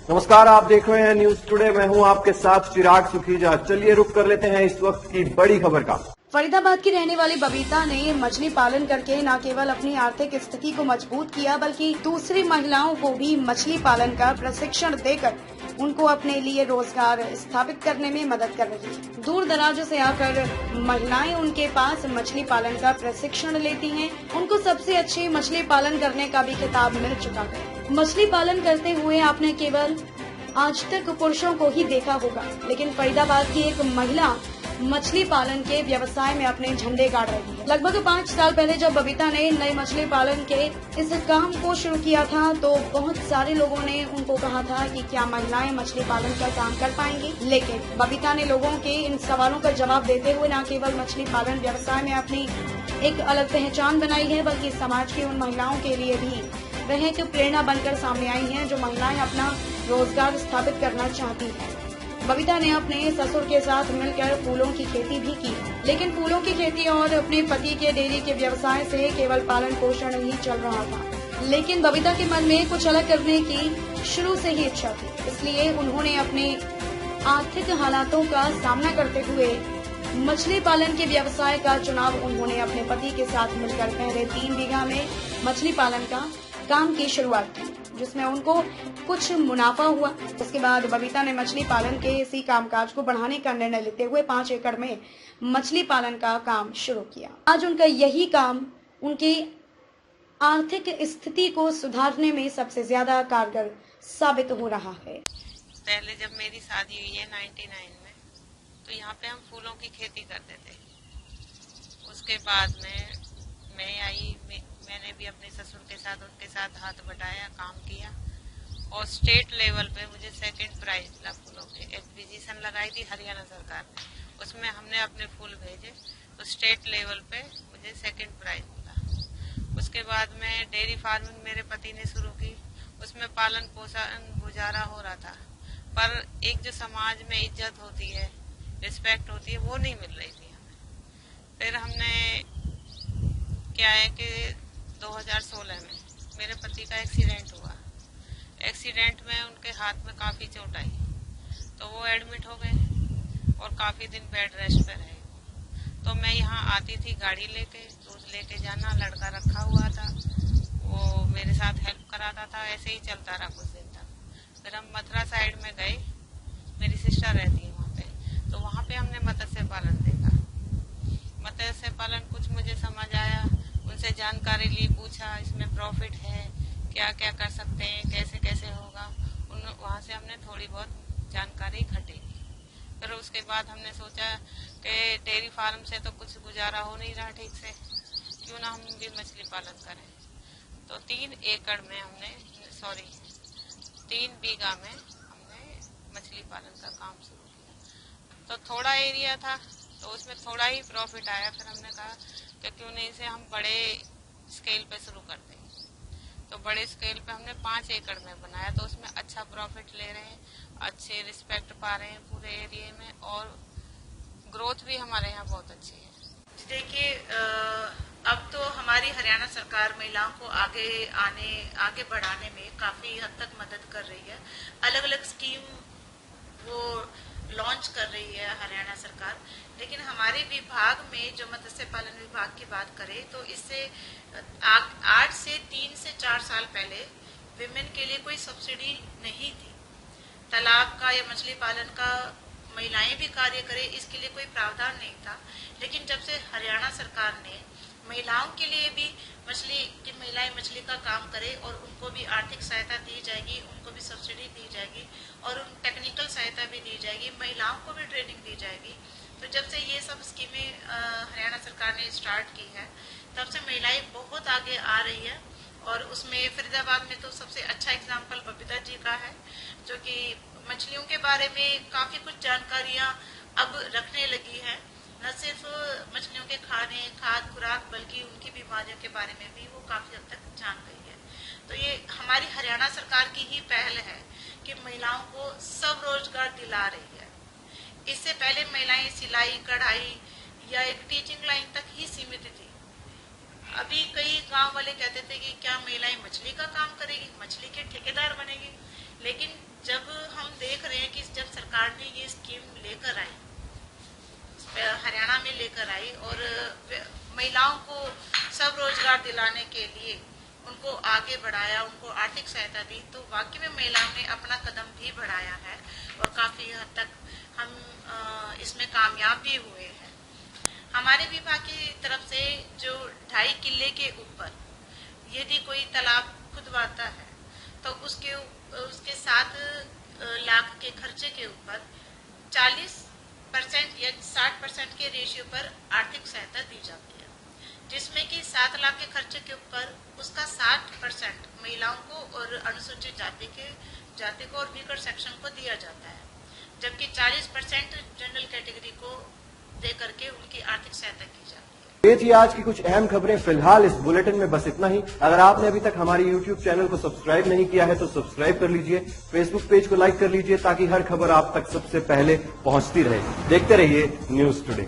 नमस्कार, आप देख रहे हैं न्यूज टुडे। मैं हूं आपके साथ चिराग सुखीजा। चलिए रुक कर लेते हैं इस वक्त की बड़ी खबर का। फरीदाबाद की रहने वाली बबीता ने मछली पालन करके न केवल अपनी आर्थिक स्थिति को मजबूत किया, बल्कि दूसरी महिलाओं को भी मछली पालन का प्रशिक्षण देकर उनको अपने लिए रोजगार स्थापित करने में मदद कर रही है। दूर दराज से आकर महिलाएं उनके पास मछली पालन का प्रशिक्षण लेती हैं। उनको सबसे अच्छी मछली पालन करने का भी खिताब मिल चुका है। मछली पालन करते हुए आपने केवल आज तक पुरुषों को ही देखा होगा, लेकिन फरीदाबाद की एक महिला मछली पालन के व्यवसाय में अपने झंडे गाड़ रही है। लगभग 5 साल पहले जब बबीता ने नए मछली पालन के इस काम को शुरू किया था, तो बहुत सारे लोगों ने उनको कहा था कि क्या महिलाएं मछली पालन का काम कर पाएंगी। लेकिन बबीता ने लोगों के इन सवालों का जवाब देते हुए न केवल मछली पालन व्यवसाय में अपनी एक अलग पहचान बनाई है, बल्कि समाज की उन महिलाओं के लिए भी वह एक प्रेरणा बनकर सामने आई हैं जो महिलाएं अपना रोजगार स्थापित करना चाहती हैं। बबीता ने अपने ससुर के साथ मिलकर फूलों की खेती भी की, लेकिन फूलों की खेती और अपने पति के डेयरी के व्यवसाय से केवल पालन पोषण ही चल रहा था। लेकिन बबीता के मन में कुछ अलग करने की शुरू से ही इच्छा थी, इसलिए उन्होंने अपने आर्थिक हालातों का सामना करते हुए मछली पालन के व्यवसाय का चुनाव उन्होंने अपने पति के साथ मिलकर पहले 3 बीघा में मछली पालन का काम की शुरुआत की, जिसमें उनको कुछ मुनाफा हुआ। उसके बाद बबीता ने मछली पालन के इसी कामकाज को बढ़ाने का निर्णय लेते हुए 5 एकड़ में मछली पालन का काम शुरू किया। आज उनका यही काम उनकी आर्थिक स्थिति को सुधारने में सबसे ज्यादा कारगर साबित हो रहा है। पहले जब मेरी शादी हुई है 99 में, तो यहाँ पे हम फूलों की खेती करते थे। उसके बाद में मैं आई, मैंने भी अपने ससुर के साथ उनके साथ हाथ बटाया, काम किया और स्टेट लेवल पे मुझे 2nd प्राइज मिला। फूलों की एग्जीबिशन लगाई थी हरियाणा सरकार ने, उसमें हमने अपने फूल भेजे तो स्टेट लेवल पे मुझे 2nd प्राइज मिला। उसके बाद में डेयरी फार्मिंग मेरे पति ने शुरू की, उसमें पालन पोषण गुजारा हो रहा था, पर एक जो समाज में इज्जत होती है, रिस्पेक्ट होती है, वो नहीं मिल रही थी हमें। फिर हमने क्या है कि 2016 में मेरे पति का एक्सीडेंट हुआ। एक्सीडेंट में उनके हाथ में काफ़ी चोट आई, तो वो एडमिट हो गए और काफ़ी दिन बेड रेस्ट पे रहे। तो मैं यहाँ आती थी गाड़ी लेके, दूध लेके जाना, लड़का रखा हुआ था, वो मेरे साथ हेल्प कराता था, ऐसे ही चलता रहा कुछ दिन तक। फिर हम मथुरा साइड में गए, मेरी सिस्टर रहती है वहाँ पे, तो वहाँ पे हमने मत्स्य पालन देखा। मत्स्य पालन कुछ मुझे समझ आया, उनसे जानकारी ली, पूछा इसमें प्रॉफिट है, क्या क्या कर सकते हैं, कैसे कैसे होगा। वहाँ से हमने थोड़ी बहुत जानकारी इकट्ठी की। फिर उसके बाद हमने सोचा कि डेयरी फार्म से तो कुछ गुजारा हो नहीं रहा ठीक से, क्यों ना हम भी मछली पालन करें। तो 3 एकड़ में हमने 3 बीघा में हमने मछली पालन का काम शुरू किया। तो थोड़ा एरिया था, तो उसमें थोड़ा ही प्रॉफिट आया। फिर हमने कहा कि क्यों नहीं इसे हम बड़े स्केल पे शुरू करते हैं। तो बड़े स्केल पे हमने 5 एकड़ में बनाया, तो उसमें अच्छा प्रॉफिट ले रहे हैं, अच्छे रिस्पेक्ट पा रहे हैं पूरे एरिया में, और ग्रोथ भी हमारे यहाँ बहुत अच्छी है। देखिए, अब तो हमारी हरियाणा सरकार महिलाओं को आगे बढ़ाने में काफी हद तक मदद कर रही है। अलग अलग स्कीम वो लॉन्च कर रही है हरियाणा सरकार। लेकिन हमारे विभाग में जो मत्स्य पालन विभाग की बात करें, तो इससे आज से 3 से 4 साल पहले विमेन के लिए कोई सब्सिडी नहीं थी। तालाब का या मछली पालन का महिलाएं भी कार्य करें, इसके लिए कोई प्रावधान नहीं था। लेकिन जब से हरियाणा सरकार ने महिलाओं के लिए भी महिलाएं मछली का काम करें और उनको भी आर्थिक सहायता दी जाएगी, उनको भी सब्सिडी दी जाएगी और उन टेक्निकल सहायता भी दी जाएगी, महिलाओं को भी ट्रेनिंग दी जाएगी। तो जब से ये सब स्कीमें हरियाणा सरकार ने स्टार्ट की है, तब से महिलाएं बहुत आगे आ रही है। और उसमें फरीदाबाद में तो सबसे अच्छा एग्जाम्पल बबीता जी का है, जो कि मछलियों के बारे में काफी कुछ जानकारियां अब रखने लगी है। न सिर्फ मछलियों के खाद खुराक, बल्कि उनकी बीमारियों के बारे में भी वो काफी हद तक जान गई है। तो ये हमारी हरियाणा सरकार की ही पहल है कि महिलाओं को सब रोजगार दिला रही है। इससे पहले महिलाएं सिलाई कढ़ाई या एक टीचिंग लाइन तक ही सीमित थी। अभी कई गांव वाले कहते थे कि क्या महिलाएं मछली का काम करेगी, मछली के ठेकेदार बनेगी। लेकिन जब सरकार ने ये स्कीम लेकर आई, हरियाणा में लेकर आई और महिलाओं को सब रोजगार दिलाने के लिए उनको आगे बढ़ाया, उनको आर्थिक सहायता दी, तो वाकई में महिलाओं ने अपना कदम भी बढ़ाया है और काफी हद तक हम इसमें कामयाब भी हुए हैं। हमारे विभाग की तरफ से जो 2.5 किले के ऊपर यदि कोई तालाब खुदवाता है तो उसके 7 लाख के खर्चे के ऊपर 40% या 60% के रेशियो पर आर्थिक सहायता दी जाती है, जिसमें कि 7 लाख के खर्चे के ऊपर उसका 60% महिलाओं को और अनुसूचित जाति को और वीकर सेक्शन को दिया जाता है, जबकि 40% जनरल कैटेगरी को दे करके उनकी आर्थिक सहायता की जाती है। ये थी आज की कुछ अहम खबरें। फिलहाल इस बुलेटिन में बस इतना ही। अगर आपने अभी तक हमारे YouTube चैनल को सब्सक्राइब नहीं किया है तो सब्सक्राइब कर लीजिए, Facebook पेज को लाइक कर लीजिए ताकि हर खबर आप तक सबसे पहले पहुंचती रहे। देखते रहिए न्यूज़ टुडे।